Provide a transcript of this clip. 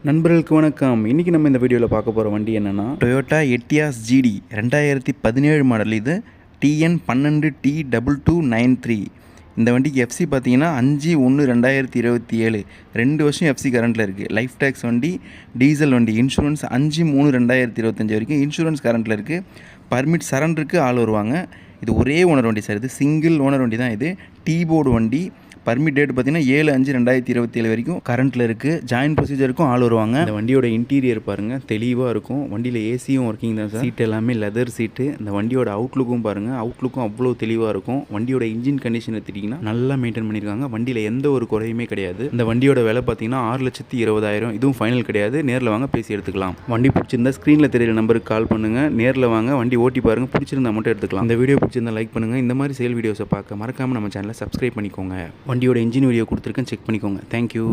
நண்பர்களுக்கு வணக்கம். இன்றைக்கி நம்ம இந்த வீடியோவில் பார்க்க போகிற வண்டி என்னென்னா டொயோட்டா எட்டியாஸ் ஜிடி 2017 மாடல். இது TN12T2293. இந்த வண்டிக்கு எஃப்சி பார்த்தீங்கன்னா 5/1/2027, 2 வருஷம் எஃப்சி கரண்ட்டில் இருக்குது. லைஃப் டேக்ஸ் வண்டி, டீசல் வண்டி, இன்சூரன்ஸ் 5/3/2025 வரைக்கும் இன்சூரன்ஸ் கரண்ட்டில் இருக்குது. பர்மிட் சரண்டருக்கு ஆள் வருவாங்க. இது ஒரே ஓனர் வண்டி சார். இது சிங்கிள் ஓனர் வண்டி தான். இது டீ போர்டு வண்டி. பர்மிட் டேட் பார்த்தீங்கன்னா 7/5/2027 வரைக்கும் கரண்ட்டில் இருக்குது. ஜாயின் ப்ரொசீஜருக்கும் ஆள் வருவாங்க. இந்த வண்டியோட இன்டீரியர் பாருங்கள், தெளிவாக இருக்கும். வண்டியில் ஏசியும் ஒர்க்கிங் தான் சார். சீட் எல்லாமே லெதர் சீட்டு. இந்த வண்டியோட அவுட்லுக்கும் பாருங்கள், அவுட்லுக்கும் அவ்வளோ தெளிவாக இருக்கும். வண்டியோட இன்ஜின் கண்டிஷன் எடுத்துட்டிங்கன்னா நல்லா மெயின்டைன் பண்ணியிருக்காங்க. வண்டியில் எந்த ஒரு குறையுமே கிடையாது. இந்த வண்டியோட விலை பார்த்தீங்கன்னா 6,20,000. இதுவும் ஃபைனல் கிடையாது. நேரில் வாங்க, பேசி எடுத்துக்கலாம். வண்டி பிடிச்சிருந்தா ஸ்க்ரீனில் தெரியிற நம்பருக்கு கால் பண்ணுங்கள். நேரில் வாங்க, வண்டி ஓட்டி பாருங்கள். பிடிச்சிருந்தா மட்டும் எடுத்துக்கலாம். இந்த வீடியோ பிடிச்சிருந்தா லைக் பண்ணுங்கள். இந்த மாதிரி சேல் வீடியோஸை பார்க்க மறக்காமல் நம்ம சேனலை சப்ஸ்கிரைப் பண்ணிக்கோங்க. வண்டியோட இன்ஜின் வீடியோ கொடுத்துருக்கேன், செக் பண்ணிக்கோங்க. தேங்க்யூ.